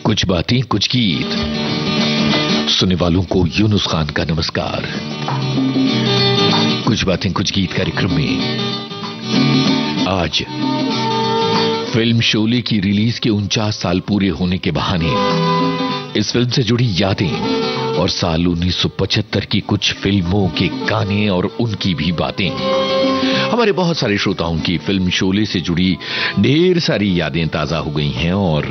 कुछ बातें कुछ गीत, सुनने वालों को यूनुस खान का नमस्कार। कुछ बातें कुछ गीत कार्यक्रम में आज फिल्म शोले की रिलीज के 49 साल पूरे होने के बहाने इस फिल्म से जुड़ी यादें और साल 1975 की कुछ फिल्मों के गाने और उनकी भी बातें। हमारे बहुत सारे श्रोताओं की फिल्म शोले से जुड़ी ढेर सारी यादें ताजा हो गई हैं और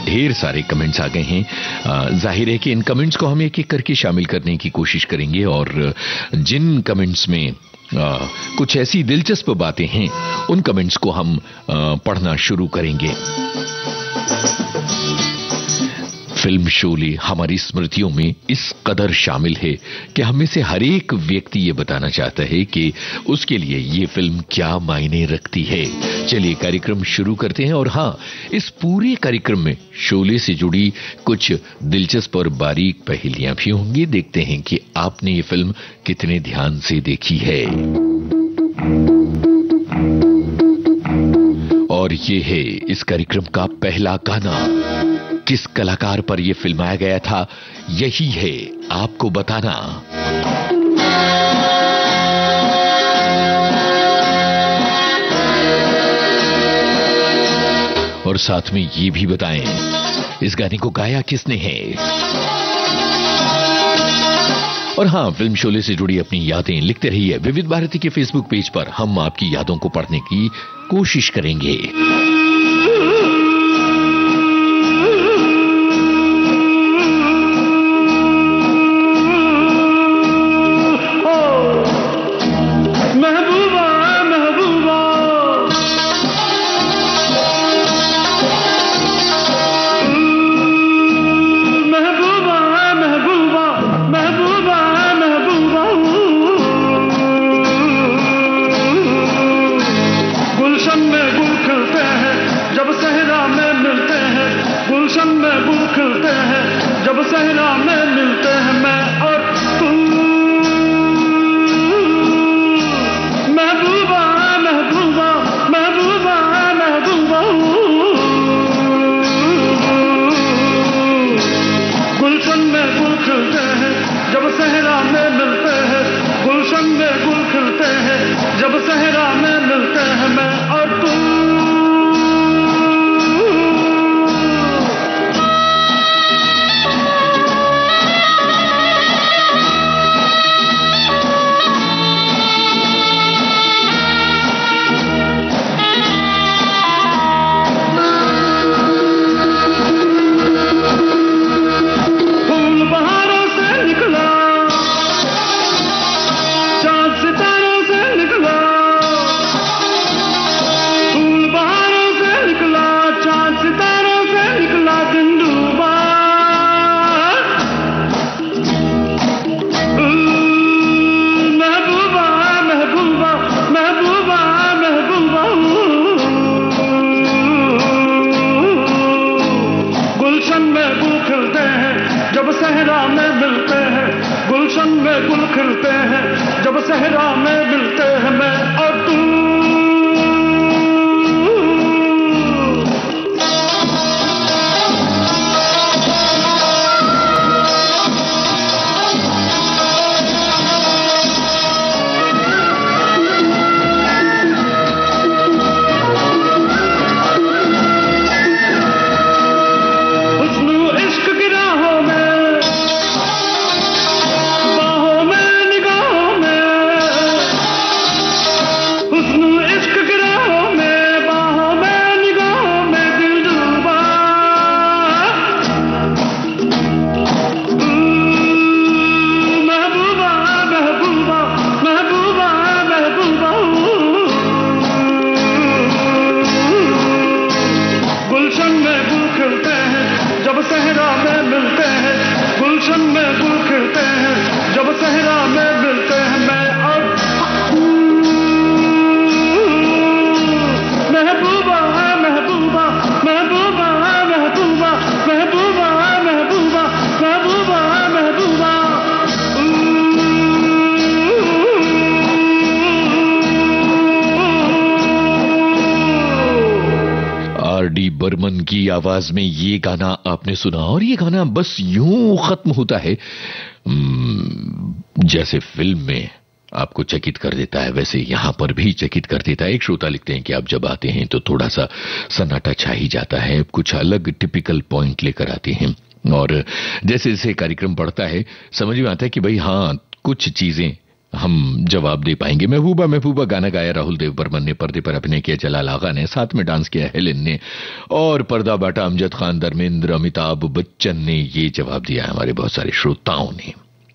ढेर सारे कमेंट्स आ गए हैं। जाहिर है कि इन कमेंट्स को हम एक एक करके शामिल करने की कोशिश करेंगे और जिन कमेंट्स में कुछ ऐसी दिलचस्प बातें हैं उन कमेंट्स को हम पढ़ना शुरू करेंगे। फिल्म शोले हमारी स्मृतियों में इस कदर शामिल है कि हम में से हर एक व्यक्ति ये बताना चाहता है कि उसके लिए ये फिल्म क्या मायने रखती है। चलिए कार्यक्रम शुरू करते हैं और हां, इस पूरे कार्यक्रम में शोले से जुड़ी कुछ दिलचस्प और बारीक पहेलियां भी होंगी। देखते हैं कि आपने ये फिल्म कितने ध्यान से देखी है। और ये है इस कार्यक्रम का पहला गाना। किस कलाकार पर यह फिल्माया गया था, यही है आपको बताना। और साथ में ये भी बताएं इस गाने को गाया किसने है। और हां, फिल्म शोले से जुड़ी अपनी यादें लिखते रहिए। विविध भारती के फेसबुक पेज पर हम आपकी यादों को पढ़ने की कोशिश करेंगे। हुस्न आवाज में ये गाना आपने सुना और ये गाना बस यूं खत्म होता है जैसे फिल्म में आपको चकित कर देता है, वैसे यहां पर भी चकित कर देता है। एक श्रोता लिखते हैं कि आप जब आते हैं तो थोड़ा सा सन्नाटा छा ही जाता है, कुछ अलग टिपिकल पॉइंट लेकर आते हैं और जैसे जैसे कार्यक्रम बढ़ता है समझ में आता है कि भाई हाँ कुछ चीजें हम जवाब दे पाएंगे। महबूबा महबूबा गाना गाया राहुल देव बर्मन ने, पर्दे पर अभिनय किया जलाल आगा ने, साथ में डांस किया हेलेन ने और पर्दा बांटा अमजद खान, धर्मेंद्र, अमिताभ बच्चन ने। ये जवाब दिया हमारे बहुत सारे श्रोताओं ने।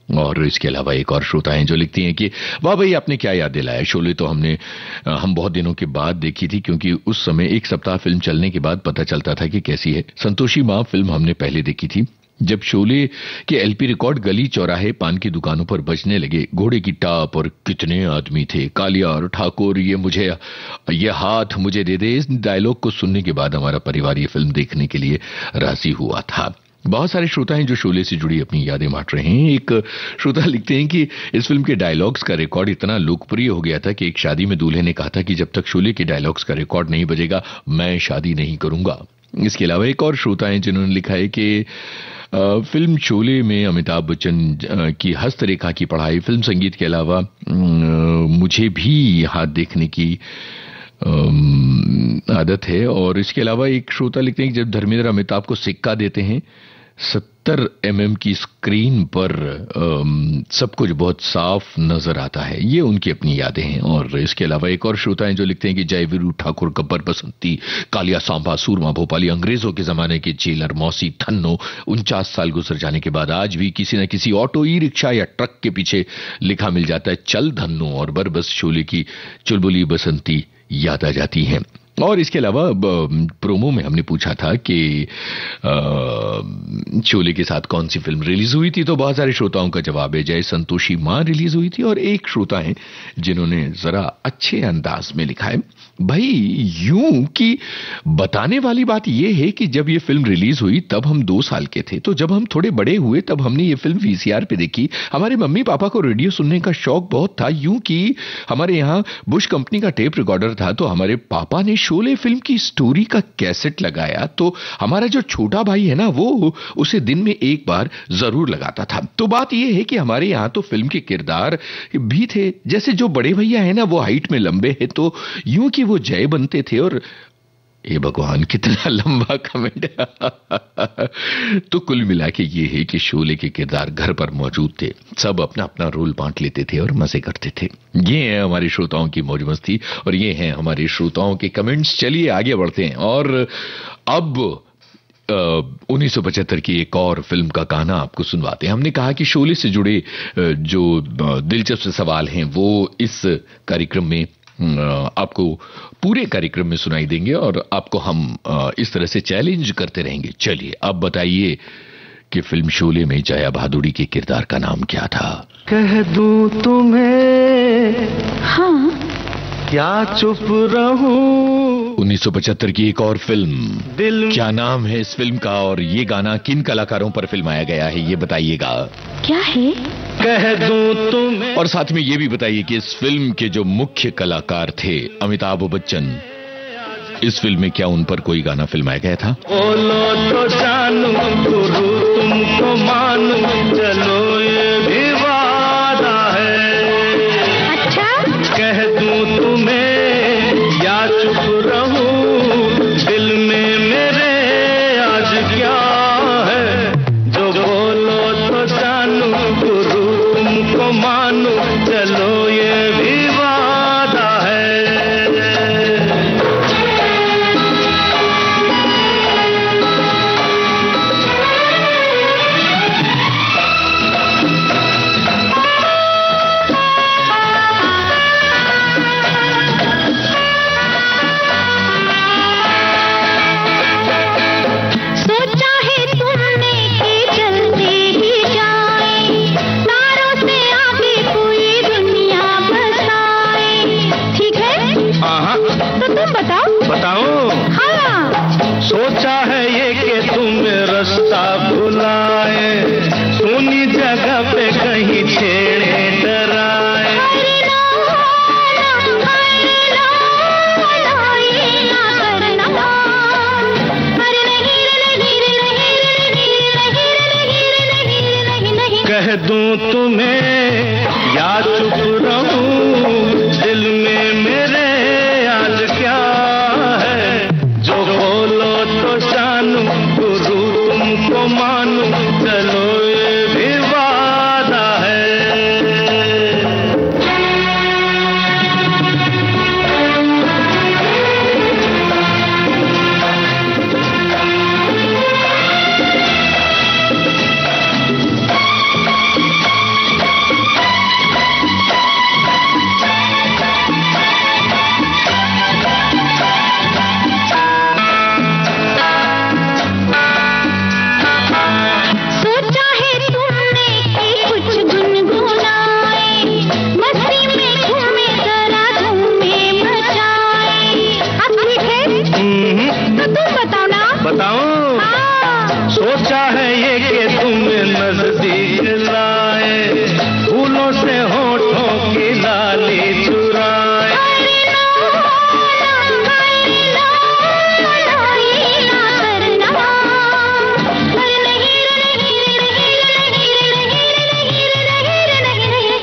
और इसके अलावा एक और श्रोता हैं जो लिखती हैं कि वाह भाई आपने क्या याद दिलाया, शोले तो हम बहुत दिनों के बाद देखी थी क्योंकि उस समय एक सप्ताह फिल्म चलने के बाद पता चलता था कि कैसी है। संतोषी माँ फिल्म हमने पहले देखी थी जब शोले के एलपी रिकॉर्ड गली चौराहे पान की दुकानों पर बजने लगे। घोड़े की टाप और कितने आदमी थे, कालिया और ठाकुर, ये हाथ मुझे दे दे, इस डायलॉग को सुनने के बाद हमारा परिवार ये फिल्म देखने के लिए राजी हुआ था। बहुत सारे श्रोता हैं जो शोले से जुड़ी अपनी यादें बांट रहे हैं। एक श्रोता लिखते हैं कि इस फिल्म के डायलॉग्स का रिकॉर्ड इतना लोकप्रिय हो गया था कि एक शादी में दूल्हे ने कहा था कि जब तक शोले के डायलॉग्स का रिकॉर्ड नहीं बजेगा मैं शादी नहीं करूंगा। इसके अलावा एक और श्रोता हैं जिन्होंने लिखा है कि फिल्म शोले में अमिताभ बच्चन की हस्तरेखा की पढ़ाई, फिल्म संगीत के अलावा मुझे भी हाथ देखने की आदत है। और इसके अलावा एक श्रोता लिखते हैं कि जब धर्मेंद्र अमिताभ को सिक्का देते हैं 70 mm की स्क्रीन पर सब कुछ बहुत साफ नजर आता है। ये उनकी अपनी यादें हैं। और इसके अलावा एक और श्रोता हैं जो लिखते हैं कि जय वीरू ठाकुर, गब्बर बसंती, कालिया सांबा, सूरमा भोपाली, अंग्रेजों के जमाने के जेलर, मौसी, थन्नो, 49 साल गुजर जाने के बाद आज भी किसी न किसी ऑटो, ई रिक्शा या ट्रक के पीछे लिखा मिल जाता है चल धन्नो और बरबस शोले की चुलबुली बसंती याद आ जाती हैं। और इसके अलावा प्रोमो में हमने पूछा था कि शोले के साथ कौन सी फिल्म रिलीज हुई थी, तो बहुत सारे श्रोताओं का जवाब है जय संतोषी मां रिलीज हुई थी। और एक श्रोता है जिन्होंने जरा अच्छे अंदाज में लिखा है भाई यूं कि बताने वाली बात यह है कि जब ये फिल्म रिलीज हुई तब हम 2 साल के थे, तो जब हम थोड़े बड़े हुए तब हमने ये फिल्म वीसीआर पे देखी। हमारे मम्मी पापा को रेडियो सुनने का शौक बहुत था, यूं कि हमारे यहाँ बुश कंपनी का टेप रिकॉर्डर था, तो हमारे पापा ने शोले फिल्म की स्टोरी का कैसेट लगाया, तो हमारा जो छोटा भाई है ना वो उसे दिन में एक बार जरूर लगाता था। तो बात यह है कि हमारे यहाँ तो फिल्म के किरदार भी थे, जैसे जो बड़े भैया है ना वो हाइट में लंबे हैं, तो यूं कि वो जय बनते थे। और ये भगवान कितना लंबा कमेंट तो कुल मिला के ये है कि शोले के किरदार घर पर मौजूद थे, सब अपना अपना रोल बांट लेते थे और मजे करते थे। ये है हमारे श्रोताओं की मौज मस्ती और ये हैं हमारे श्रोताओं के कमेंट्स। चलिए आगे बढ़ते हैं और अब 1975 की एक और फिल्म का गाना आपको सुनवाते हैं। हमने कहा कि शोले से जुड़े जो दिलचस्प सवाल हैं वो इस कार्यक्रम में आपको पूरे कार्यक्रम में सुनाई देंगे और आपको हम इस तरह से चैलेंज करते रहेंगे। चलिए अब बताइए कि फिल्म शोले में जया भादुड़ी के किरदार का नाम क्या था? कह दूं तुम्हें हाँ क्या चुप रहूं? 1975 की एक और फिल्म, क्या नाम है इस फिल्म का और ये गाना किन कलाकारों पर फिल्माया गया है ये बताइएगा। क्या है? कह दूं तुम्हें। और साथ में ये भी बताइए कि इस फिल्म के जो मुख्य कलाकार थे अमिताभ बच्चन, इस फिल्म में क्या उन पर कोई गाना फिल्माया गया था? बोलो तो जानू गुरु तुमको मानू, चलो ये भी वादा है। अच्छा कह दूं तुम्हें या चुप रहूं, दिल में मेरे आज क्या है, जो बोलो तो जानू गुरु तुमको मानू, चलो ये भी वादा है। कह दूं तुम्हें या चुप रहूं, दिल में मेरे आज क्या है, जो बोलो तो जानू, गुरु तुमको मानू, चलो ये भी वादा है। सोचा है ये कि तुम्हें नजदीक लाए, फूलों से होठों की लाली चुराए।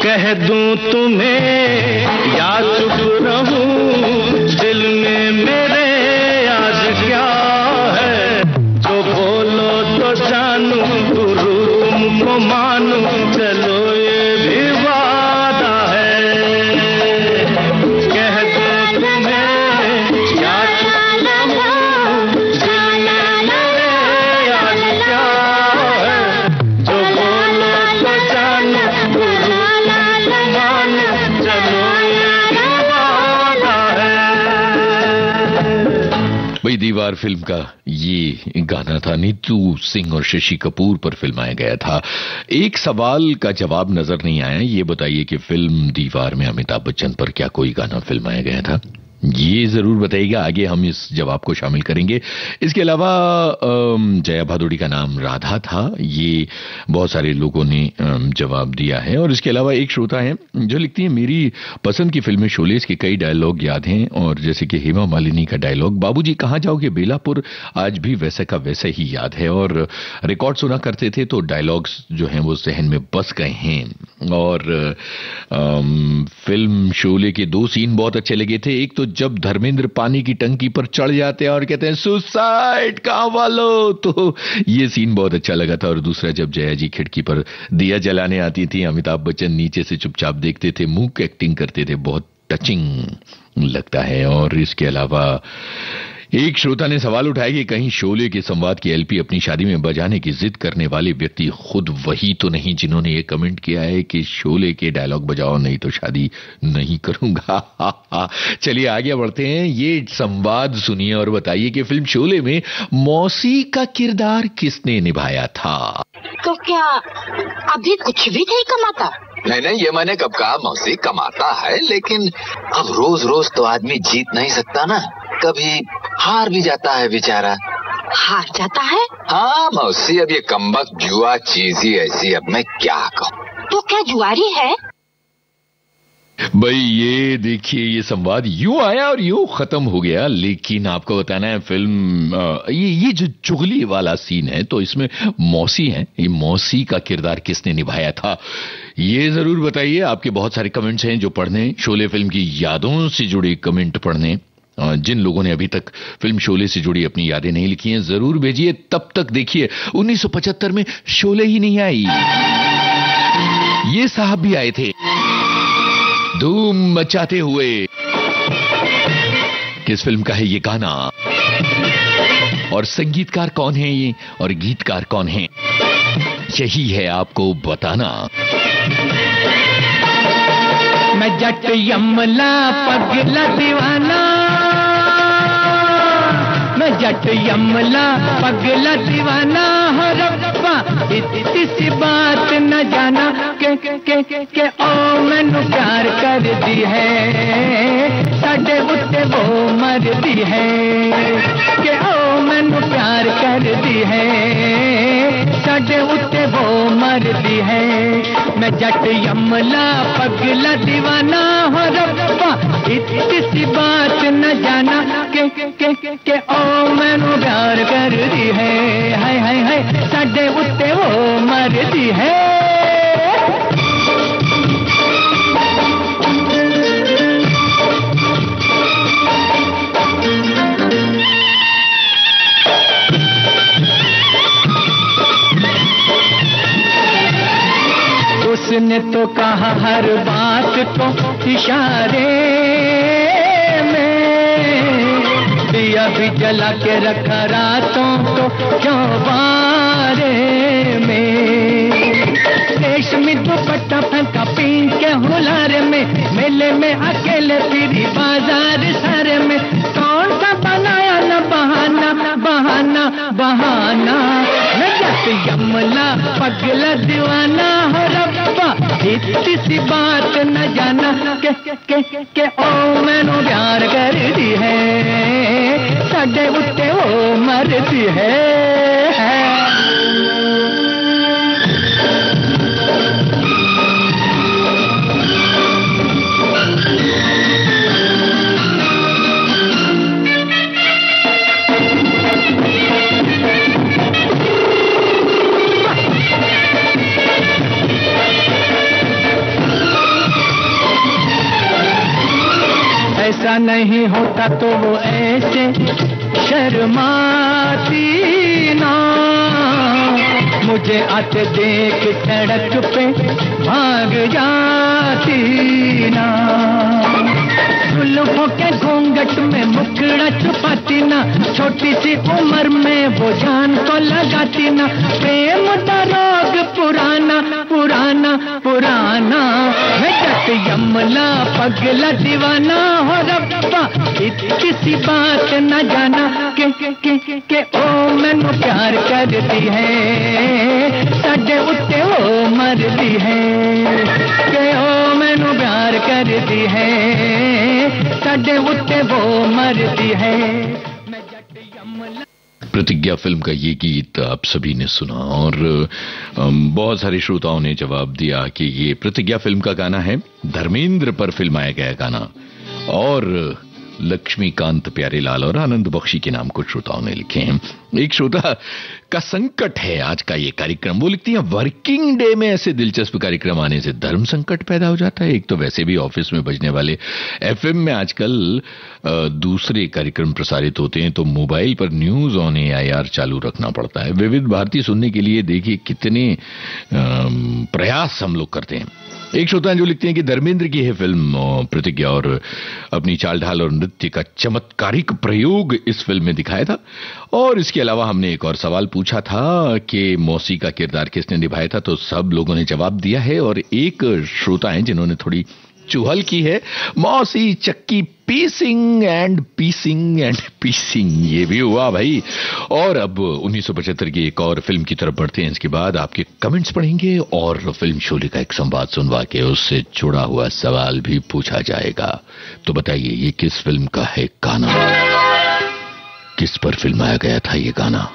कह दूं तुम्हें या चुप रहूं, दिल में मेरे आज क्या है, जो बोलो तो जानू, गुरु तुमको मानू, चलो ये भी वादा है। कह दो तुम्हें या चुप रहूं, दिल में मेरे आज क्या है, जो बोलो तो जानू, गुरु तुमको मानू, चलो ये भी वादा है। भाई दीवार फिल्म का ये गाना था, नीतू सिंह और शशि कपूर पर फिल्माया गया था। एक सवाल का जवाब नजर नहीं आया, ये बताइए कि फिल्म दीवार में अमिताभ बच्चन पर क्या कोई गाना फिल्माया गया था? ये जरूर बताइएगा, आगे हम इस जवाब को शामिल करेंगे। इसके अलावा जया भादुड़ी का नाम राधा था, ये बहुत सारे लोगों ने जवाब दिया है। और इसके अलावा एक श्रोता है जो लिखती है, मेरी पसंद की फिल्म शोले, इसके कई डायलॉग याद हैं, और जैसे कि हेमा मालिनी का डायलॉग, बाबूजी कहाँ जाओगे बेलापुर, आज भी वैसे का वैसे ही याद है। और रिकॉर्ड सुना करते थे तो डायलॉग्स जो हैं वो जहन में बस गए हैं। और फिल्म शोले के दो सीन बहुत अच्छे लगे थे। एक तो जब धर्मेंद्र पानी की टंकी पर चढ़ जाते हैं और कहते हैं सुसाइड कहां वालों, तो ये सीन बहुत अच्छा लगा था। और दूसरा जब जया जी खिड़की पर दिया जलाने आती थी, अमिताभ बच्चन नीचे से चुपचाप देखते थे, मूक एक्टिंग करते थे, बहुत टचिंग लगता है। और इसके अलावा एक श्रोता ने सवाल उठाया कि कहीं शोले के संवाद की एलपी अपनी शादी में बजाने की जिद करने वाले व्यक्ति खुद वही तो नहीं जिन्होंने ये कमेंट किया है कि शोले के डायलॉग बजाओ नहीं तो शादी नहीं करूंगा। चलिए आगे बढ़ते हैं, ये संवाद सुनिए और बताइए कि फिल्म शोले में मौसी का किरदार किसने निभाया था? तो क्या अभी कुछ भी नहीं कमाता? नहीं, ये मैंने कब कहा, मौसी कमाता है, लेकिन अब रोज रोज तो आदमी जीत नहीं सकता ना, कभी हार भी जाता है बेचारा। हार जाता है? हाँ मौसी, अब ये कमबख्त जुआ चीज ही ऐसी, अब मैं क्या कहूँ। तो क्या जुआरी है? भाई ये देखिए, ये संवाद यूं आया और यूं खत्म हो गया। लेकिन आपको बताना है फिल्म ये जो चुगली वाला सीन है, तो इसमें मौसी है, ये मौसी का किरदार किसने निभाया था ये जरूर बताइए। आपके बहुत सारे कमेंट्स हैं जो पढ़ने, शोले फिल्म की यादों से जुड़े कमेंट पढ़ने। जिन लोगों ने अभी तक फिल्म शोले से जुड़ी अपनी यादें नहीं लिखी हैं जरूर भेजिए। तब तक देखिए 1975 में शोले ही नहीं आई, ये साहब भी आए थे धूम मचाते हुए। किस फिल्म का है ये गाना और संगीतकार कौन है ये और गीतकार कौन है, यही है आपको बताना। मैं जट यमला पगला दीवाना, मैं जट यमला पगला दीवाना, हो रब्बा इतनी सी बात न जाना के ओ मैनू प्यार कर दी है, साडे उत्ते वो मर दी है, के ओ मैनू प्यार कर दी है, साडे उत्ते वो मर दी है। मैं जट यमला पगला दीवाना, हो रब्बा इतनी सी बात न जाना के ओ मैनू प्यार कर दी है, हाय हाय हाय साडे उत्ते वो मर दी है। उसने तो कहा हर बात को इशारे में, दिया भी जला के रखा रातों को चौबारे में। रेशमी दुपट्टा फेंका पीन के हुलारे में, मेले में अकेले फिरी बाजार सारे में, कौन सा बनाया न बहाना बहाना बहाना। नजत यमला पगला दीवाना हो रब्बा, इतनी सी बात न जाना के ओ मैनू प्यार कर दी है, साडे उत्ते ओ मरदी है। ऐसा नहीं होता तो वो ऐसे शर्माती ना, मुझे आते देख सड़क पे भाग जाती ना। जुल्फों के घूंघट में मुखड़ा छुपाती ना, छोटी सी उम्र में वो जान को लगाती ना। प्रेम का रोग पुराना पुराना पुराना, नजत यमला पगला दीवाना हो रब्बा, इतनी सी बात न जाना के ओ मैनू प्यार करती है, साडे उत्ते ओ मरदी है, के ओ मैनू प्यार करती है, साडे उत्ते वो मरदी है। मैं जट यमला। प्रतिज्ञा फिल्म का ये गीत आप सभी ने सुना और बहुत सारे श्रोताओं ने जवाब दिया कि ये प्रतिज्ञा फिल्म का गाना है, धर्मेंद्र पर फिल्माया गया गाना, और लक्ष्मीकांत प्यारेलाल और आनंद बख्शी के नाम कुछ श्रोताओं ने लिखे हैं। एक श्रोता का संकट है आज का ये कार्यक्रम, वो लिखती है वर्किंग डे में ऐसे दिलचस्प कार्यक्रम आने से धर्म संकट पैदा हो जाता है। एक तो वैसे भी ऑफिस में बजने वाले एफएम में आजकल दूसरे कार्यक्रम प्रसारित होते हैं, तो मोबाइल पर न्यूज ऑन AIR चालू रखना पड़ता है। विविध भारती सुनने के लिए देखिए कितने प्रयास हम लोग करते हैं। एक श्रोता जो लिखते हैं कि धर्मेंद्र की है फिल्म प्रतिज्ञा और अपनी चाल ढाल और नृत्य का चमत्कारिक प्रयोग इस फिल्म में दिखाया था। और इसके अलावा हमने एक और सवाल पूछा था कि मौसी का किरदार किसने निभाया था, तो सब लोगों ने जवाब दिया है। और एक श्रोता हैं जिन्होंने थोड़ी चुहल की है, मौसी चक्की पीसिंग एंड पीसिंग, ये भी हुआ भाई। और अब 1975 की एक और फिल्म की तरफ बढ़ते हैं। इसके बाद आपके कमेंट्स पढ़ेंगे और फिल्म शोले का एक संवाद सुनवा के उससे जुड़ा हुआ सवाल भी पूछा जाएगा। तो बताइए ये किस फिल्म का है गाना, किस पर फिल्माया गया था ये गाना।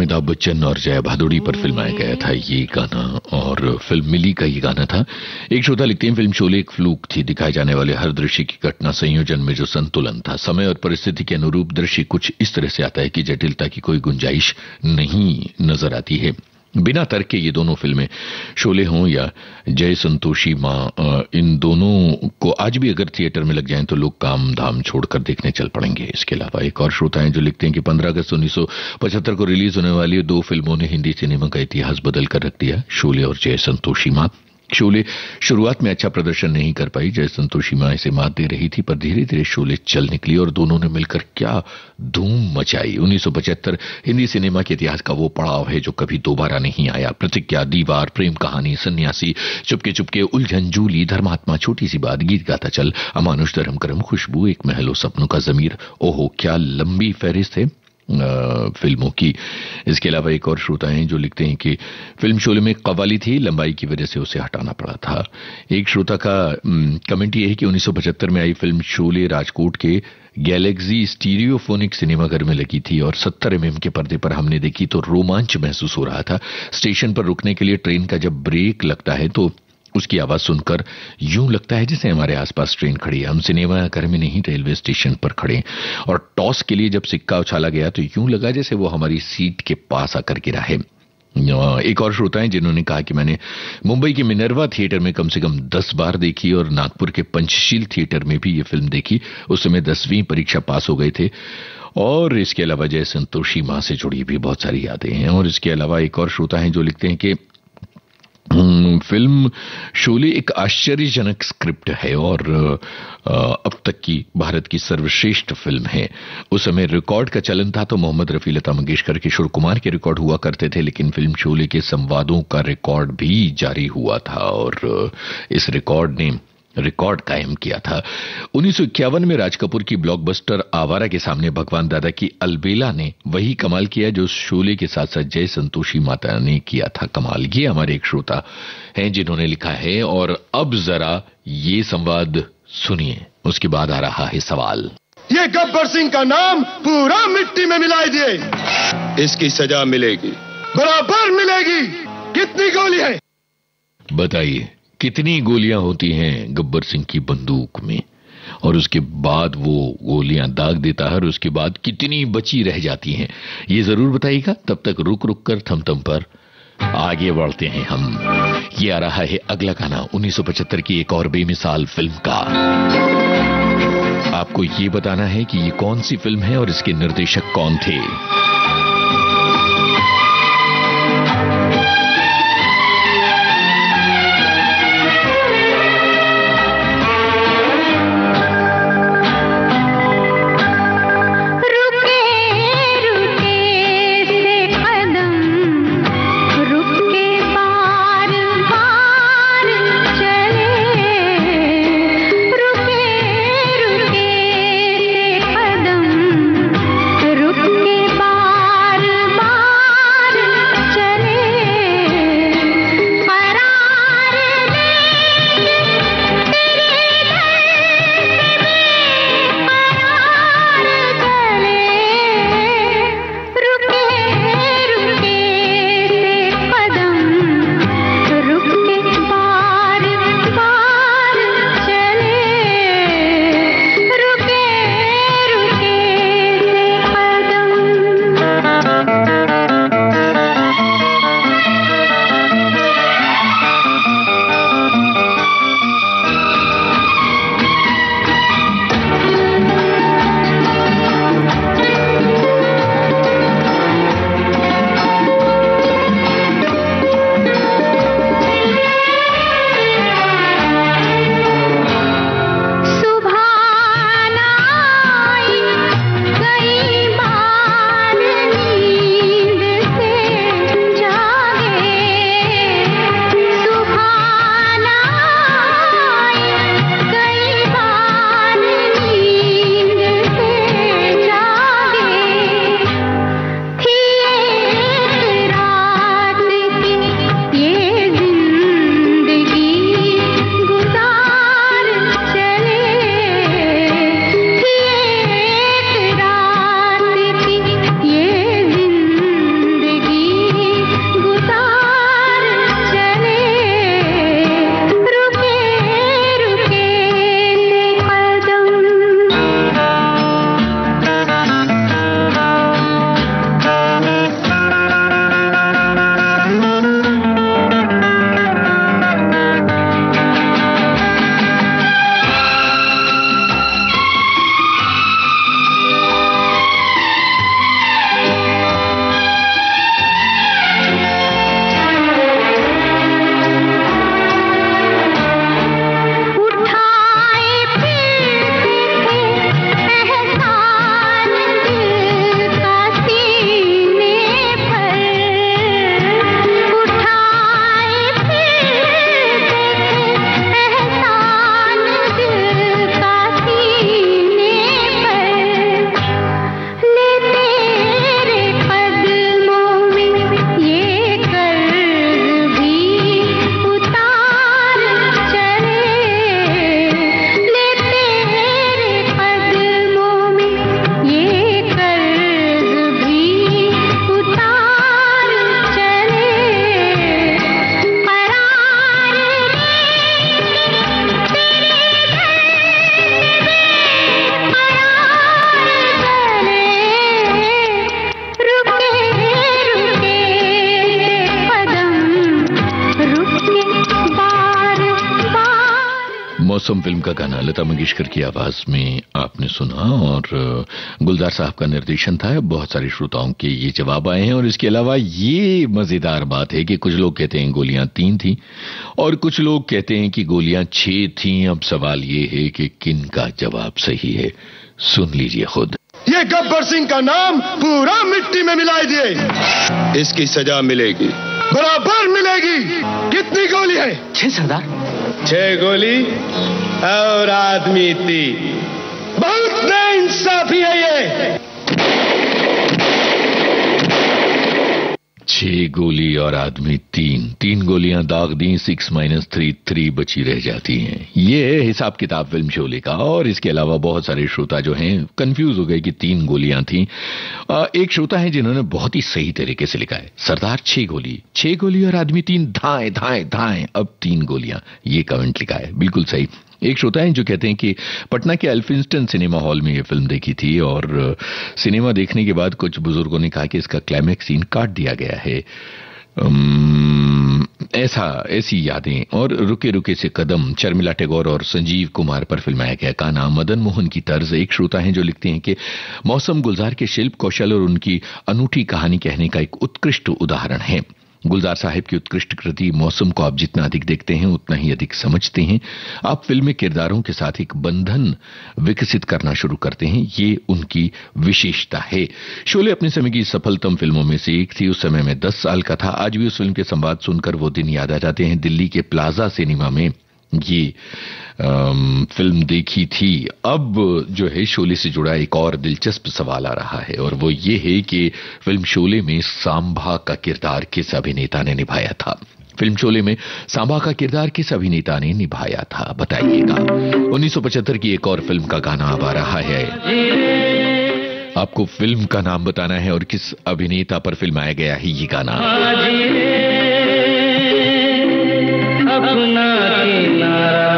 अमिताभ बच्चन और जया भादुड़ी पर फिल्माया गया था ये गाना, और फिल्म मिली का ये गाना था। एक श्रोता लिखते हैं, फिल्म शोले एक फ्लूक थी। दिखाए जाने वाले हर दृश्य की घटना संयोजन में जो संतुलन था, समय और परिस्थिति के अनुरूप दृश्य कुछ इस तरह से आता है कि जटिलता की कोई गुंजाइश नहीं नजर आती है। बिना तर्क के ये दोनों फिल्में, शोले हों या जय संतोषी मां, इन दोनों को आज भी अगर थिएटर में लग जाएं तो लोग काम धाम छोड़कर देखने चल पड़ेंगे। इसके अलावा एक और श्रोता हैं जो लिखते हैं कि 15 अगस्त 1975 को रिलीज होने वाली दो फिल्मों ने हिंदी सिनेमा का इतिहास बदल कर रख दिया, शोले और जय संतोषी मां। शोले शुरुआत में अच्छा प्रदर्शन नहीं कर पाई, जय संतोषी मां इसे मात दे रही थी, पर धीरे धीरे शोले चल निकली और दोनों ने मिलकर क्या धूम मचाई। 1975 हिंदी सिनेमा के इतिहास का वो पड़ाव है जो कभी दोबारा नहीं आया। प्रतिज्ञा, दीवार, प्रेम कहानी, सन्यासी, चुपके चुपके, उलझन, जूली, धर्मात्मा, छोटी सी बात, गीत गाता चल, अमानुष, धर्म कर्म, खुशबू, एक महल, सपनों का जमीर, ओहो क्या लंबी फहरिस्त है फिल्मों की। इसके अलावा एक और श्रोता हैं जो लिखते हैं कि फिल्म शोले में कव्वाली थी, लंबाई की वजह से उसे हटाना पड़ा था। एक श्रोता का कमेंट ये है कि 1975 में आई फिल्म शोले राजकोट के गैलेक्सी स्टीरियोफोनिक सिनेमाघर में लगी थी और 70 mm के पर्दे पर हमने देखी तो रोमांच महसूस हो रहा था। स्टेशन पर रुकने के लिए ट्रेन का जब ब्रेक लगता है तो उसकी आवाज सुनकर यूं लगता है जैसे हमारे आसपास ट्रेन खड़ी है, हम सिनेमा घर में नहीं रेलवे स्टेशन पर खड़े। और टॉस के लिए जब सिक्का उछाला गया तो यूं लगा जैसे वो हमारी सीट के पास आकर गिरा है। एक और श्रोता हैं जिन्होंने कहा कि मैंने मुंबई के मिनर्वा थिएटर में कम से कम 10 बार देखी और नागपुर के पंचशील थिएटर में भी ये फिल्म देखी। उस समय 10वीं परीक्षा पास हो गए थे। और इसके अलावा जय संतोषी मां से जुड़ी भी बहुत सारी यादें हैं। और इसके अलावा एक और श्रोता हैं जो लिखते हैं कि फिल्म शोले एक आश्चर्यजनक स्क्रिप्ट है और अब तक की भारत की सर्वश्रेष्ठ फिल्म है। उस समय रिकॉर्ड का चलन था तो मोहम्मद रफी, लता मंगेशकर, किशोर कुमार के रिकॉर्ड हुआ करते थे, लेकिन फिल्म शोले के संवादों का रिकॉर्ड भी जारी हुआ था और इस रिकॉर्ड ने रिकॉर्ड कायम किया था। 1951 में राज कपूर की ब्लॉकबस्टर आवारा के सामने भगवान दादा की अलबेला ने वही कमाल किया जो शोले के साथ साथ जय संतोषी माता ने किया था कमाल। ये हमारे एक श्रोता हैं जिन्होंने लिखा है। और अब जरा ये संवाद सुनिए, उसके बाद आ रहा है सवाल। ये गब्बर सिंह का नाम पूरा मिट्टी में मिलाई दिए, इसकी सजा मिलेगी, बराबर मिलेगी। कितनी गोली है बताइए, कितनी गोलियां होती हैं गब्बर सिंह की बंदूक में, और उसके बाद वो गोलियां दाग देता है और उसके बाद कितनी बची रह जाती हैं, ये जरूर बताइएगा। तब तक रुक रुक कर थम पर आगे बढ़ते हैं हम। ये आ रहा है अगला गाना 1975 की एक और बेमिसाल फिल्म का। आपको ये बताना है कि ये कौन सी फिल्म है और इसके निर्देशक कौन थे। रुके मौसम फिल्म का गाना लता मंगेशकर की आवाज में आपने सुना और गुलजार साहब का निर्देशन था। बहुत सारे श्रोताओं के ये जवाब आए हैं और इसके अलावा ये मजेदार बात है कि कुछ लोग कहते हैं गोलियां 3 थी और कुछ लोग कहते हैं कि गोलियां 6 थी। अब सवाल ये है कि किन का जवाब सही है, सुन लीजिए खुद। ये गब्बर सिंह का नाम पूरा मिट्टी में मिला दिए। इसकी सजा मिलेगी, बराबर मिलेगी। कितनी गोली है? 6 सरदार। 6 गोली और आदमी 3। बहुत नाइंसाफी है ये। 6 गोली और आदमी 3 गोलियां दाग दी, 6-3 बची रह जाती हैं। ये है हिसाब किताब फिल्म शोले का। और इसके अलावा बहुत सारे श्रोता जो हैं कंफ्यूज हो गए कि 3 गोलियां थी। एक श्रोता है जिन्होंने बहुत ही सही तरीके से लिखा है, सरदार 6 गोली और आदमी 3, धाएं धाएं धाएं, अब 3 गोलियां, ये कमेंट लिखा है, बिल्कुल सही। एक श्रोता है जो कहते हैं कि पटना के एल्फिंस्टन सिनेमा हॉल में ये फिल्म देखी थी और सिनेमा देखने के बाद कुछ बुजुर्गों ने कहा कि इसका क्लाइमैक्स सीन काट दिया गया है। ऐसी यादें और रुके रुके से कदम, शर्मिला टैगोर और संजीव कुमार पर फिल्माया गया गाना, मदन मोहन की तर्ज। एक श्रोता हैं जो लिखते हैं कि मौसम गुलजार के शिल्प कौशल और उनकी अनूठी कहानी कहने का एक उत्कृष्ट उदाहरण है। गुलजार साहिब की उत्कृष्ट कृति मौसम को आप जितना अधिक देखते हैं उतना ही अधिक समझते हैं। आप फिल्म में किरदारों के साथ एक बंधन विकसित करना शुरू करते हैं, ये उनकी विशेषता है। शोले अपने समय की सफलतम फिल्मों में से एक थी। उस समय मैं 10 साल का था। आज भी उस फिल्म के संवाद सुनकर वो दिन याद आ जाते हैं। दिल्ली के प्लाजा सिनेमा में ये फिल्म देखी थी। अब जो है शोले से जुड़ा एक और दिलचस्प सवाल आ रहा है और वो ये है कि फिल्म शोले में सांभा का किरदार किस अभिनेता ने निभाया था। फिल्म शोले में सांभा का किरदार किस अभिनेता ने निभाया था, बताइएगा। 1975 की एक और फिल्म का गाना अब आ रहा है। आपको फिल्म का नाम बताना है और किस अभिनेता पर फिल्माया गया है ये गाना। अपना किनारा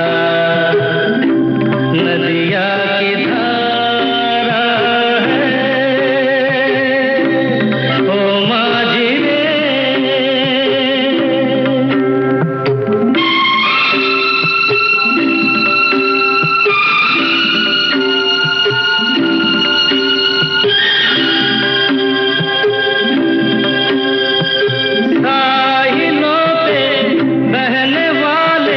नदिया की धारा है, ओ माझी रे। साहिलों पे बहने वाले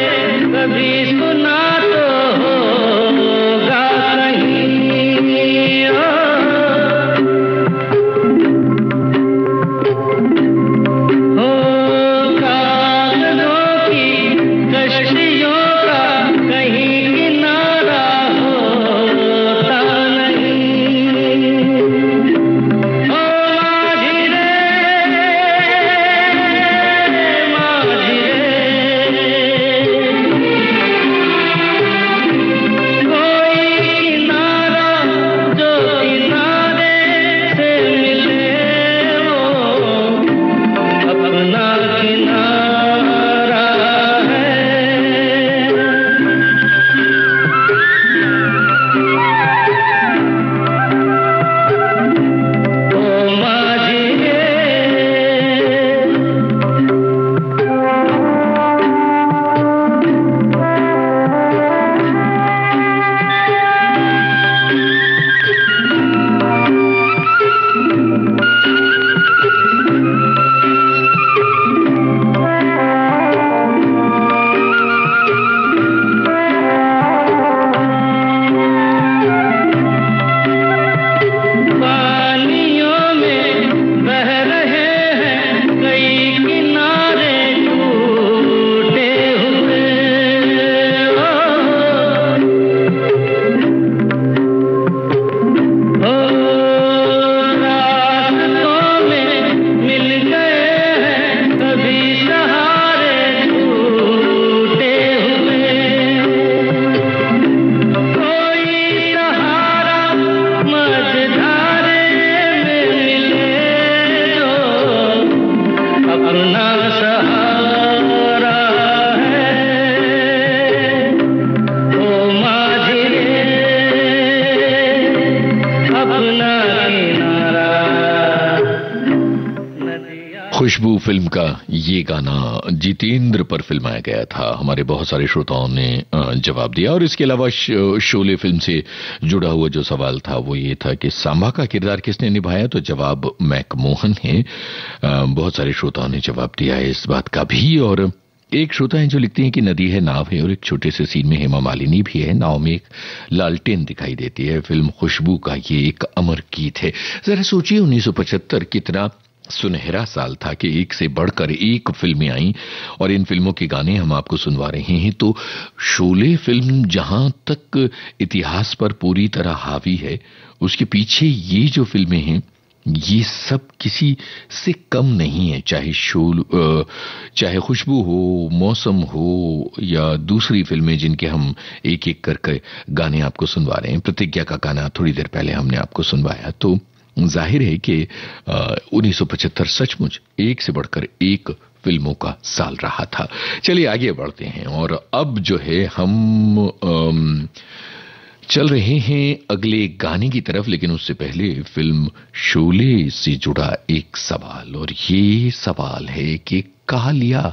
खुशबू फिल्म का ये गाना जितेंद्र पर फिल्माया गया था। हमारे बहुत सारे श्रोताओं ने जवाब दिया। और इसके अलावा शोले फिल्म से जुड़ा हुआ जो सवाल था वो ये था कि सांबा का किरदार किसने निभाया, तो जवाब मैकमोहन है। बहुत सारे श्रोताओं ने जवाब दिया है इस बात का भी। और एक श्रोता है जो लिखते हैं कि नदी है, नाव है और एक छोटे से सीन में हेमा मालिनी भी है। नाव में एक लालटेन दिखाई देती है। फिल्म खुशबू का ये एक अमर गीत है। जरा सोचिए 1975 कितना सुनहरा साल था कि एक से बढ़कर एक फिल्में आई और इन फिल्मों के गाने हम आपको सुनवा रहे हैं। तो शोले फिल्म जहां तक इतिहास पर पूरी तरह हावी है, उसके पीछे ये जो फिल्में हैं ये सब किसी से कम नहीं है। चाहे खुशबू हो, मौसम हो या दूसरी फिल्में जिनके हम एक एक करके गाने आपको सुनवा रहे हैं। प्रतिज्ञा का गाना थोड़ी देर पहले हमने आपको सुनवाया। तो जाहिर है कि 1975 सचमुच एक से बढ़कर एक फिल्मों का साल रहा था। चलिए आगे बढ़ते हैं और अब जो है हम चल रहे हैं अगले गाने की तरफ। लेकिन उससे पहले फिल्म शोले से जुड़ा एक सवाल, और ये सवाल है कि कालिया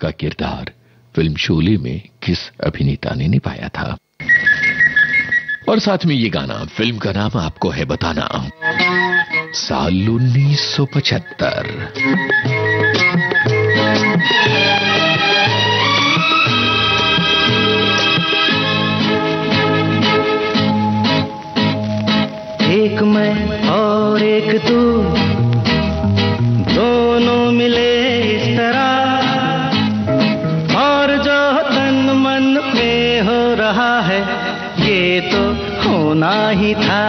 का किरदार फिल्म शोले में किस अभिनेता ने निभाया था। और साथ में ये गाना, फिल्म का नाम आपको है बताना। साल 1975। एक मैं और एक तू, दोनों मिले इस तरह, और जो तन मन में हो रहा है ये तो होना ही था।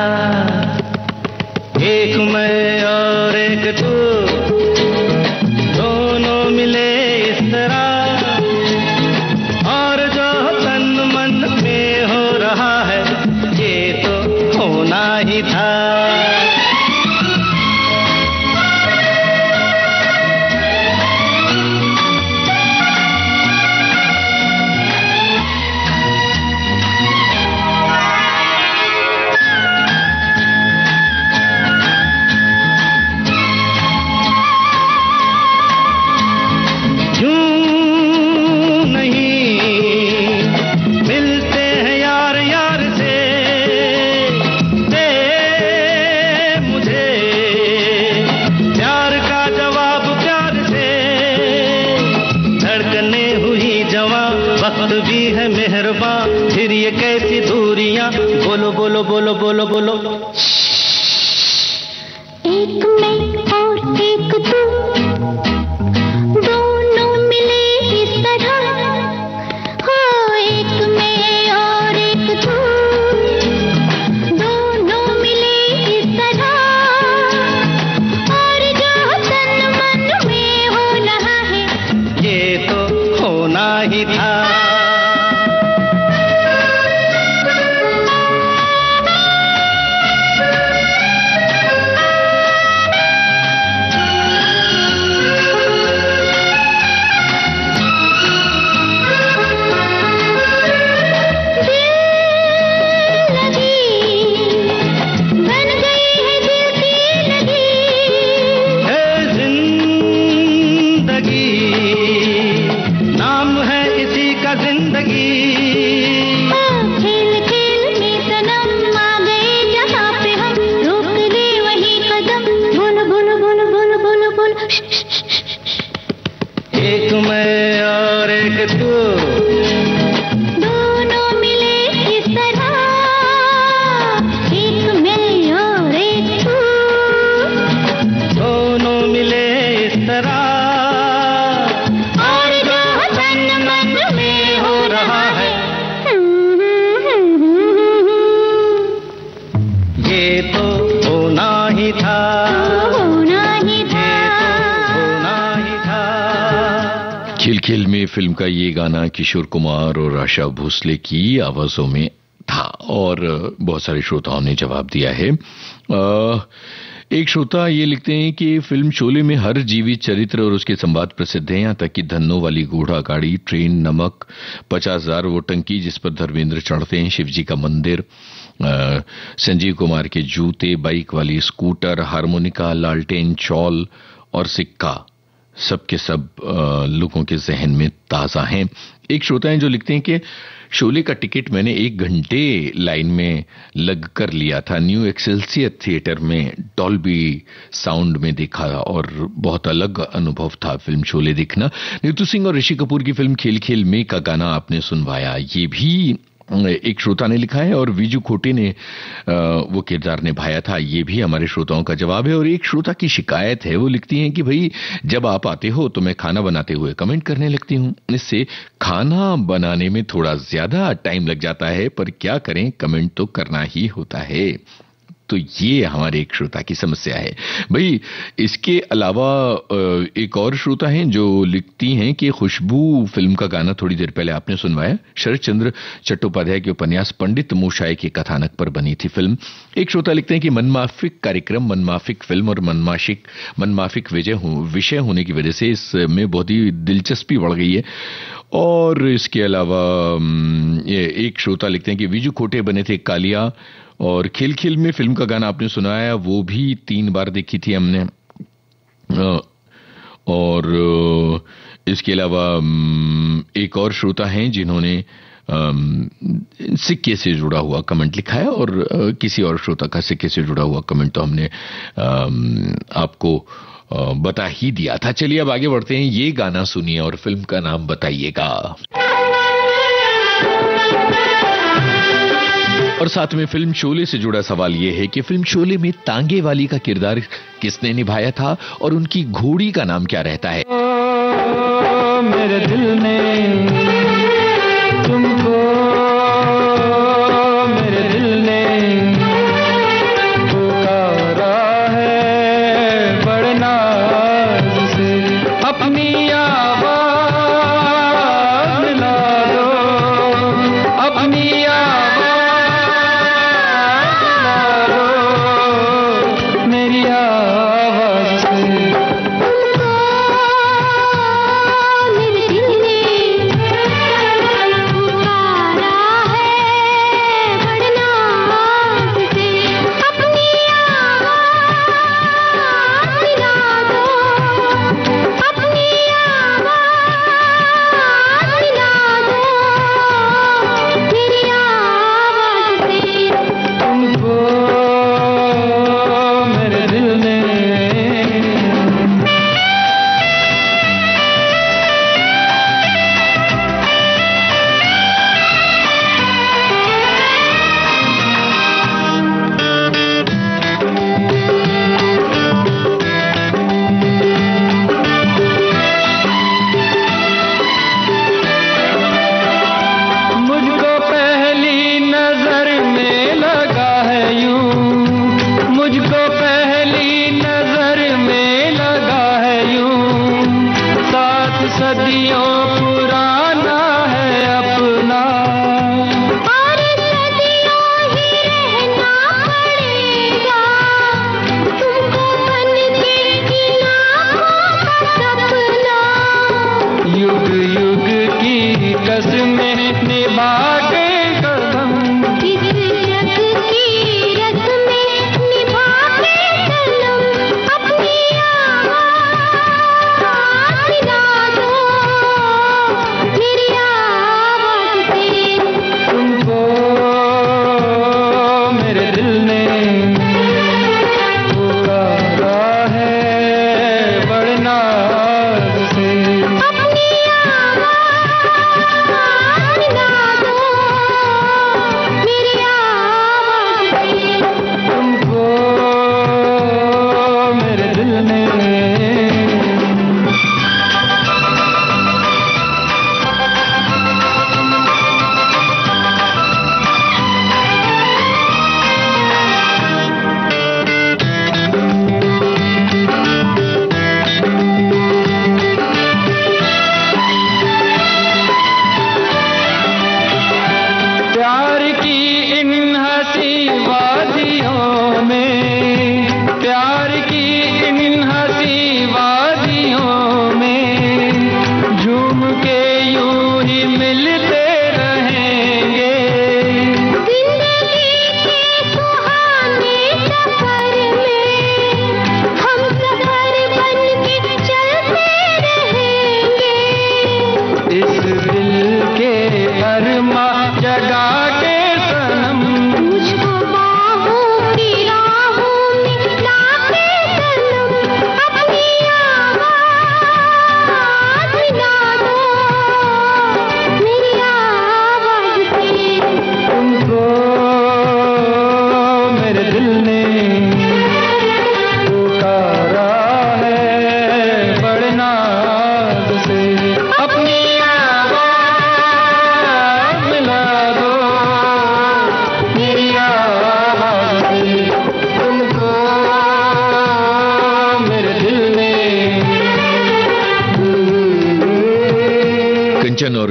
एक मैं और एक तू, दोनों मिले इस तरह, और जो तन मन में हो रहा है ये तो होना ही था। फिर ये कैसी दूरियां, बोलो बोलो बोलो बोलो बोलो। एक मैं और एक तू, दोनों मिले इस तरह, हो एक मैं और एक तू, दोनों मिले इस तरह, और जो तन मन में हो रहा है ये तो होना ही था। खिल में फिल्म का ये गाना किशोर कुमार और आशा भोसले की आवाजों में था और बहुत सारे श्रोताओं ने जवाब दिया है। एक श्रोता ये लिखते हैं कि फिल्म शोले में हर जीवित चरित्र और उसके संवाद प्रसिद्ध हैं, यहाँ तक कि धन्नो वाली घोड़ा गाड़ी, ट्रेन, नमक, 50,000 वो टंकी जिस पर धर्मेंद्र चढ़ते हैं, शिवजी का मंदिर, संजीव कुमार के जूते, बाइक वाली स्कूटर, हारमोनिका, लालटेन, चौल और सिक्का सबके सब लोगों के जहन में ताज़ा हैं। एक श्रोता हैं जो लिखते हैं कि शोले का टिकट मैंने 1 घंटे लाइन में लग कर लिया था। न्यू एक्सेल्सियर थिएटर में डॉल्बी साउंड में देखा और बहुत अलग अनुभव था फिल्म शोले देखना। नीतू सिंह और ऋषि कपूर की फिल्म खेल खेल में का गाना आपने सुनवाया, ये भी एक श्रोता ने लिखा है। और विजू खोटे ने वो किरदार निभाया था, ये भी हमारे श्रोताओं का जवाब है। और एक श्रोता की शिकायत है, वो लिखती हैं कि भाई जब आप आते हो तो मैं खाना बनाते हुए कमेंट करने लगती हूँ, इससे खाना बनाने में थोड़ा ज्यादा टाइम लग जाता है, पर क्या करें, कमेंट तो करना ही होता है। तो ये हमारे एक श्रोता की समस्या है भाई। इसके अलावा एक और श्रोता हैं जो लिखती हैं कि खुशबू फिल्म का गाना थोड़ी देर पहले आपने सुनवाया, शरद चंद्र चट्टोपाध्याय के उपन्यास पंडित मोशाय के कथानक पर बनी थी फिल्म। एक श्रोता लिखते हैं कि मनमाफिक कार्यक्रम, मनमाफिक फिल्म और मनमाफिक विषय होने की वजह से इसमें बहुत ही दिलचस्पी बढ़ गई है। और इसके अलावा एक श्रोता लिखते हैं कि विजू खोटे बने थे कालिया, और खेल खेल में फिल्म का गाना आपने सुनाया, वो भी 3 बार देखी थी हमने। और इसके अलावा एक और श्रोता हैं जिन्होंने सिक्के से जुड़ा हुआ कमेंट लिखा है, और किसी और श्रोता का सिक्के से जुड़ा हुआ कमेंट तो हमने आपको बता ही दिया था। चलिए अब आगे बढ़ते हैं, ये गाना सुनिए और फिल्म का नाम बताइएगा। और साथ में फिल्म शोले से जुड़ा सवाल यह है कि फिल्म शोले में तांगे वाली का किरदार किसने निभाया था और उनकी घोड़ी का नाम क्या रहता है। मेरे दिल ने तुमको, मेरे दिल ने पुकारा है बड़े नाज से, अपनी आवाज मिला दो, अपनी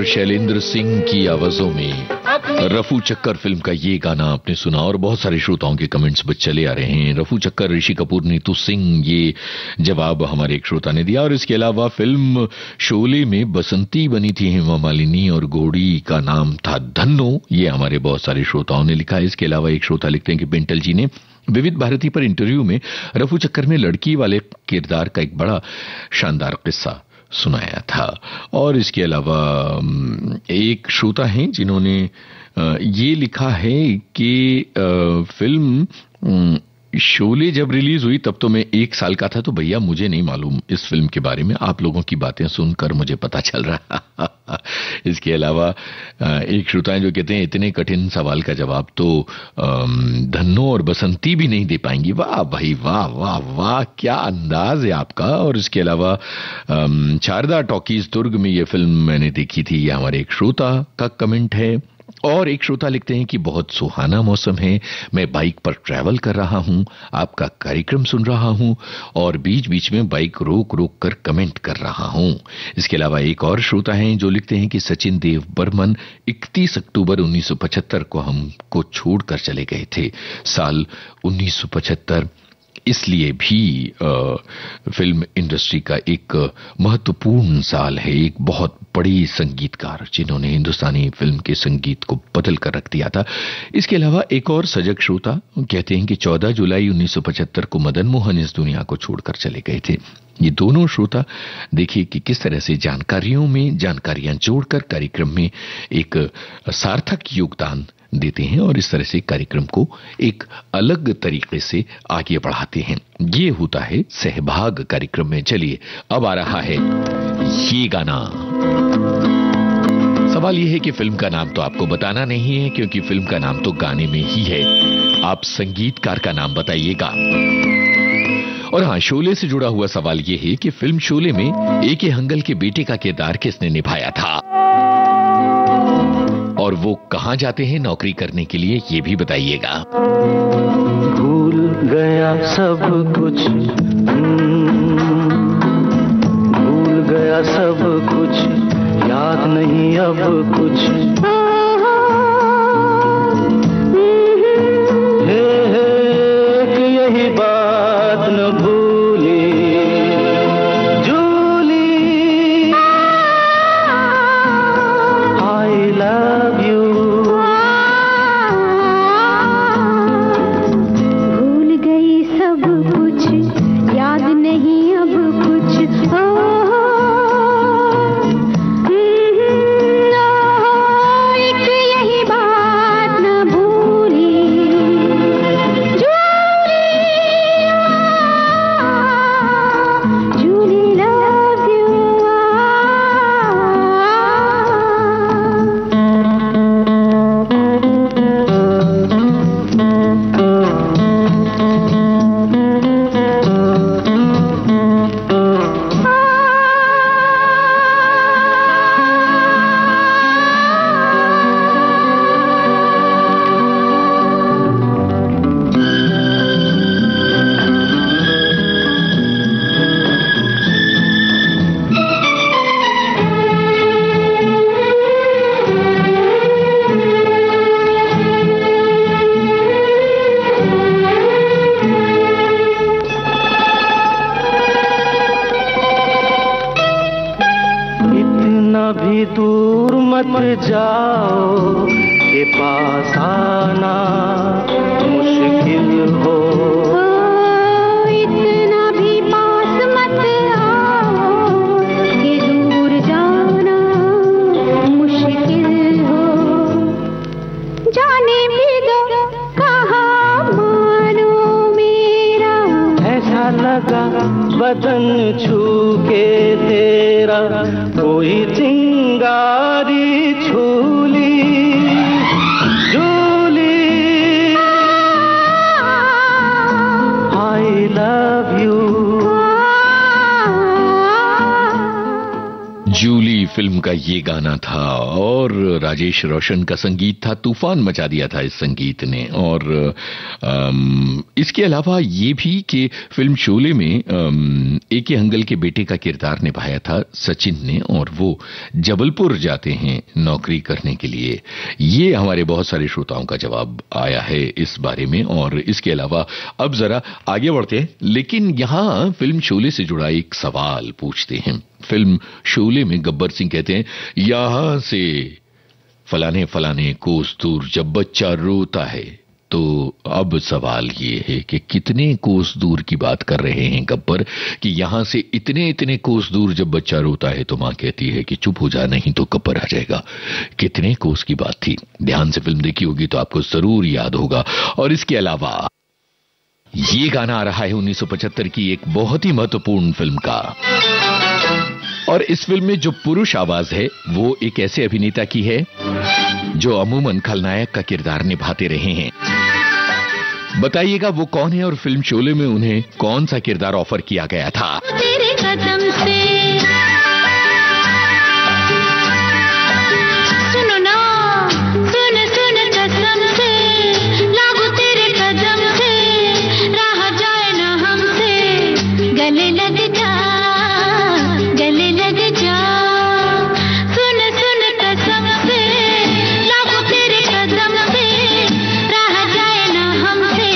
शैलेंद्र सिंह की आवाजों में रफू चक्कर फिल्म का ये गाना आपने सुना और बहुत सारे श्रोताओं के कमेंट्स बच चले आ रहे हैं। रफू चक्कर, ऋषि कपूर, नीतू सिंह, ये जवाब हमारे एक श्रोता ने दिया। और इसके अलावा फिल्म शोले में बसंती बनी थी हेमा मालिनी और घोड़ी का नाम था धन्नो, ये हमारे बहुत सारे श्रोताओं ने लिखा है। इसके अलावा एक श्रोता लिखते हैं कि पिंटल जी ने विविध भारती पर इंटरव्यू में रफू चक्कर में लड़की वाले किरदार का एक बड़ा शानदार किस्सा सुनाया था। और इसके अलावा एक श्रोता हैं जिन्होंने ये लिखा है कि फिल्म शोले जब रिलीज हुई तब तो मैं 1 साल का था, तो भैया मुझे नहीं मालूम इस फिल्म के बारे में, आप लोगों की बातें सुनकर मुझे पता चल रहा। इसके अलावा एक श्रोता है जो कहते हैं इतने कठिन सवाल का जवाब तो धन्नो और बसंती भी नहीं दे पाएंगी। वाह भाई वाह वाह वाह, क्या अंदाज है आपका। और इसके अलावा शारदा टॉकीज दुर्ग में ये फिल्म मैंने देखी थी, ये हमारे एक श्रोता का कमेंट है। और एक श्रोता लिखते हैं कि बहुत सुहाना मौसम है, मैं बाइक पर ट्रैवल कर रहा हूं, आपका कार्यक्रम सुन रहा हूं और बीच बीच में बाइक रोक रोक कर कमेंट कर रहा हूं। इसके अलावा एक और श्रोता हैं जो लिखते हैं कि सचिन देव बर्मन 31 अक्टूबर 1975 को हमको छोड़कर चले गए थे। साल 1975 इसलिए भी फिल्म इंडस्ट्री का एक महत्वपूर्ण साल है। एक बहुत बड़ी संगीतकार जिन्होंने हिंदुस्तानी फिल्म के संगीत को बदल कर रख दिया था। इसके अलावा एक और सजग श्रोता कहते हैं कि 14 जुलाई 1975 को मदन मोहन इस दुनिया को छोड़कर चले गए थे। ये दोनों श्रोता देखिए कि किस तरह से जानकारियों में जानकारियां जोड़कर कार्यक्रम में एक सार्थक योगदान देते हैं और इस तरह से कार्यक्रम को एक अलग तरीके से आगे बढ़ाते हैं। ये होता है सहभाग कार्यक्रम में। चलिए अब आ रहा है ये गाना। सवाल यह है कि फिल्म का नाम तो आपको बताना नहीं है क्योंकि फिल्म का नाम तो गाने में ही है, आप संगीतकार का नाम बताइएगा। और हाँ, शोले से जुड़ा हुआ सवाल यह है कि फिल्म शोले में ए.के. हंगल के बेटे का किरदार किसने निभाया था और वो कहां जाते हैं नौकरी करने के लिए, ये भी बताइएगा। भूल गया सब कुछ, भूल गया सब कुछ, याद नहीं अब कुछ। कि यही बात न भूली जूली, आई लव यू। भूल गई सब कुछ, याद नहीं अब कुछ। एक यही बात न भूली जूली, लव यू। इतना भी दूर मत जाओ के पास आना मुश्किल हो। इतना भी पास मत आओ कि दूर जाना मुश्किल हो। जाने भी दो कहाँ मानो मेरा, ऐसा लगा बदन छू के तेरा कोई चिंगारी छूली जूली। फिल्म का ये गाना था और राजेश रोशन का संगीत था। तूफान मचा दिया था इस संगीत ने। और इसके अलावा ये भी कि फिल्म शोले में ए.के. हंगल के बेटे का किरदार निभाया था सचिन ने, और वो जबलपुर जाते हैं नौकरी करने के लिए। ये हमारे बहुत सारे श्रोताओं का जवाब आया है इस बारे में। और इसके अलावा अब जरा आगे बढ़ते हैं, लेकिन यहां फिल्म शोले से जुड़ा एक सवाल पूछते हैं। फिल्म शोले में गब्बर सिंह कहते हैं, यहां से फलाने फलाने कोस दूर जब बच्चा रोता है। तो अब सवाल ये है कि कितने कोस दूर की बात कर रहे हैं गब्बर, कि यहां से इतने इतने कोस दूर जब बच्चा रोता है तो मां कहती है कि चुप हो जा नहीं तो गब्बर आ जाएगा। कितने कोस की बात थी? ध्यान से फिल्म देखी होगी तो आपको जरूर याद होगा। और इसके अलावा ये गाना आ रहा है 1975 की एक बहुत ही महत्वपूर्ण फिल्म का, और इस फिल्म में जो पुरुष आवाज है वो एक ऐसे अभिनेता की है जो अमूमन खलनायक का किरदार निभाते रहे हैं। बताइएगा वो कौन है और फिल्म शोले में उन्हें कौन सा किरदार ऑफर किया गया था? तेरे कदम से सुनो ना, सुन सुन कसम से, लागू तेरे कदम से, रहा जाए ना हमसे, गले लग जा, गले लग जा, सुन सुन कसम से, लागू तेरे कदम से, रहा जाए ना हमसे,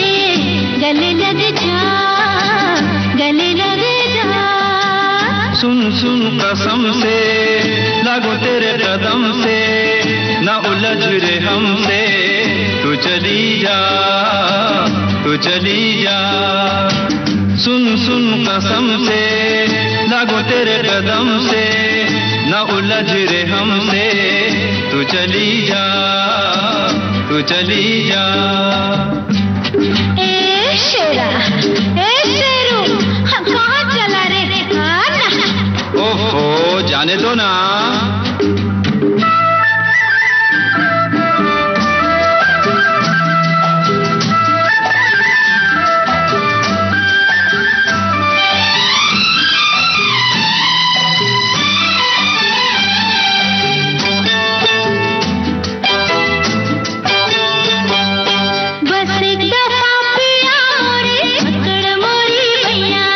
गले लग जा, गले लग जा। सुन सुन कसम से, लागो तेरे कदम से, ना उलझ रे हमसे, तू चली जा, तू चली जा। सुन सुन कसम से, लागो तेरे कदम से, ना उलझ रे हमसे, तू चली जा, तू चली जा। ए शेरा, ए शेरू, हम कहाँ चला रे? ओहो, जाने दो ना। बस एक दफा पिया मोरे, पकड़ मोरी भैया,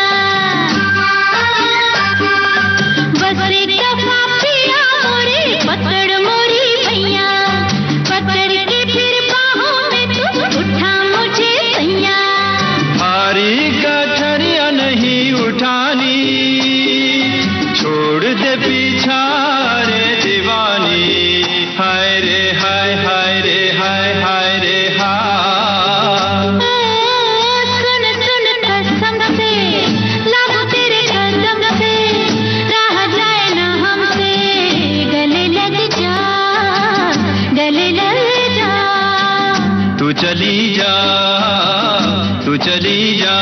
बस एक दफा पिया मोरे, पकड़ मोरी भैया, पकड़ के फिर बाहों में तू उठा मुझे सैया। भारी गठरिया नहीं उठानी, छोड़ दे पीछा रे दीवानी, हाय रे हाय, हाय रे हाय, हाय रे हाय। सुन सुन कसम से, लागू तेरे कदम से, रह जाए ना हमसे, गले लग जा, गले लग जा। तू चली जा, तू चली जा।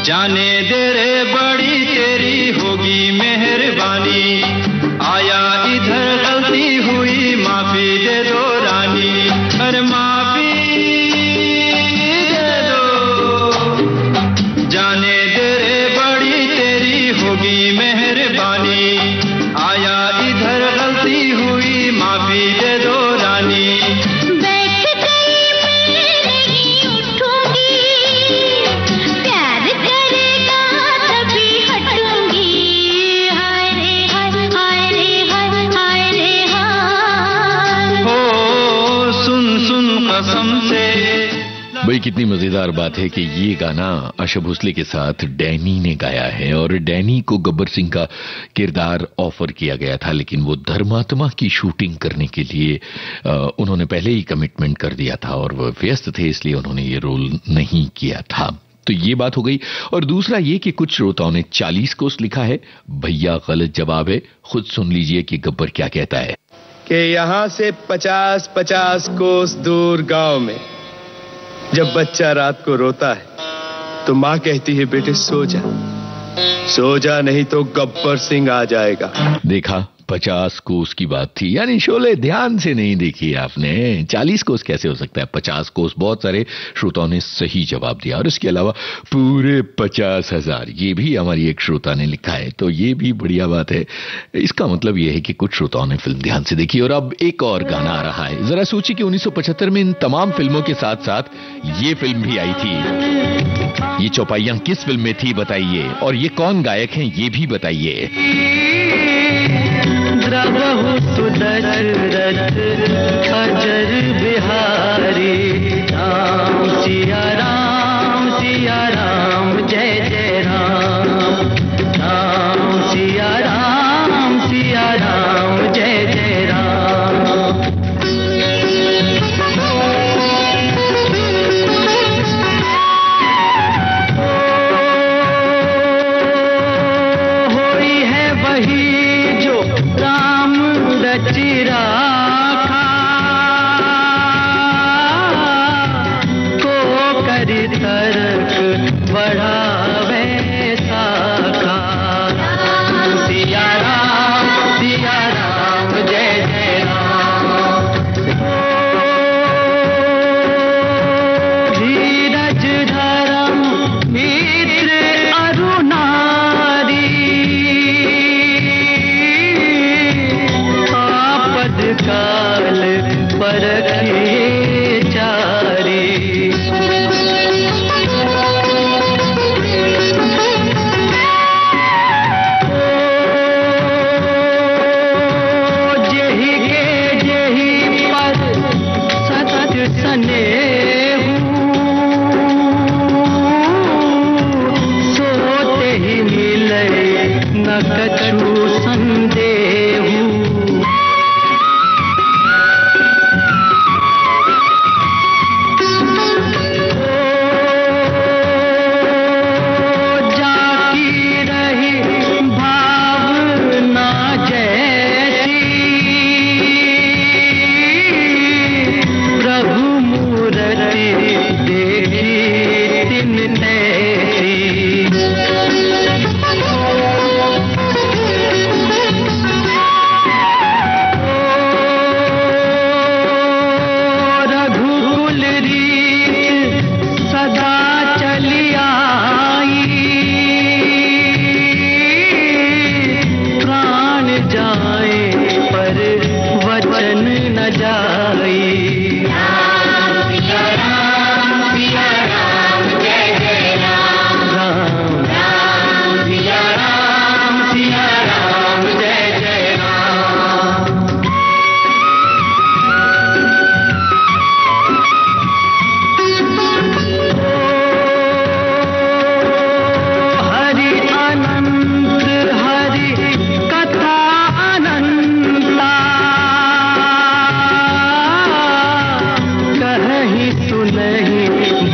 जाने दे रे बड़ी तेरी होगी मेहरबानी, आया इधर गलती हुई माफी दे दो रानी, अरे माफी दे दो। जाने दे रे बड़ी तेरी होगी मेहरबानी, आया इधर गलती हुई माफी दे दो रानी। बैठ गई मैं नहीं उठूंगी, प्यार करेगा तभी हटूंगी, हाय रे हाय, हाय रे हाय, हाय रे हाय। हो सुन सुन कसम से। भाई कितनी मजेदार बात है कि ये गाना आशा भोसले के साथ डैनी ने गाया है, और डैनी को गब्बर सिंह का किरदार ऑफर किया गया था, लेकिन वो धर्मात्मा की शूटिंग करने के लिए उन्होंने पहले ही कमिटमेंट कर दिया था और वो व्यस्त थे, इसलिए उन्होंने ये रोल नहीं किया था। तो ये बात हो गई। और दूसरा ये कि कुछ श्रोताओं ने 40 कोस लिखा है। भैया गलत जवाब है, खुद सुन लीजिए कि गब्बर क्या कहता है। कि यहाँ से 50-50 कोस दूर गांव में जब बच्चा रात को रोता है तो माँ कहती है बेटे सो जा, सो जा नहीं तो गब्बर सिंह आ जाएगा। देखा, 50 कोस की बात थी। यानी शोले ध्यान से नहीं देखी आपने। 40 कोस कैसे हो सकता है, 50 कोस। बहुत सारे श्रोताओं ने सही जवाब दिया और इसके अलावा पूरे 50,000 ये भी हमारी एक श्रोता ने लिखा है, तो ये भी बढ़िया बात है। इसका मतलब ये है कि कुछ श्रोताओं ने फिल्म ध्यान से देखी। और अब एक और गाना आ रहा है। जरा सोचिए कि 1975 में इन तमाम फिल्मों के साथ साथ ये फिल्म भी आई थी। ये चौपाइयां किस फिल्म में थी बताइए, और ये कौन गायक हैं ये भी बताइए। द्रवहु सुदशरथ अजर बिहारी, राम सिया राम जय जय राम, राम सिया राम जय जय राम। होई है वही जो राम रचि राखा, को करि तर्क बढ़ावे साखा। सिया राम जय जय राम। धीरज धर्म मित्र अरुणारी, आपद काल परखिए चारी। जेहि के जेहि पर सत्य स्नेहु, सोते ही मिले न कछु संदेहु। जाकी रही भावना जैसी, प्रभु मूर्ति देखी तिन तैसी। रघुकुल रीत सदा चली आई, प्राण जाए पर वचन न जाई। हरि अनंत हरि कथा अनंता, कहीं सुनहि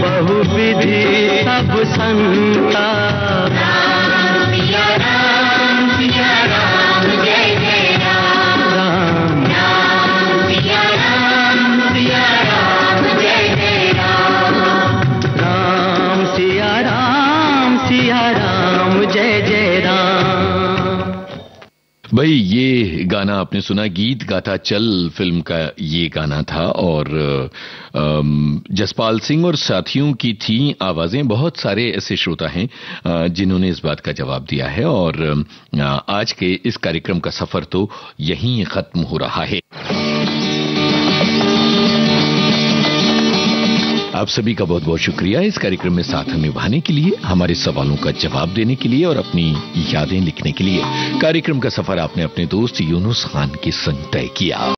बहुविधि सब संता। जय जय राम, जय जय राम सिया राम जय जय राम। भाई ये गाना आपने सुना, गीत गाता चल फिल्म का ये गाना था और जसपाल सिंह और साथियों की थी आवाजें। बहुत सारे ऐसे श्रोता हैं जिन्होंने इस बात का जवाब दिया है और आज के इस कार्यक्रम का सफर तो यहीं खत्म हो रहा है। आप सभी का बहुत बहुत शुक्रिया इस कार्यक्रम में साथ निभाने के लिए, हमारे सवालों का जवाब देने के लिए और अपनी यादें लिखने के लिए। कार्यक्रम का सफर आपने अपने दोस्त यूनुस खान के संग तय किया।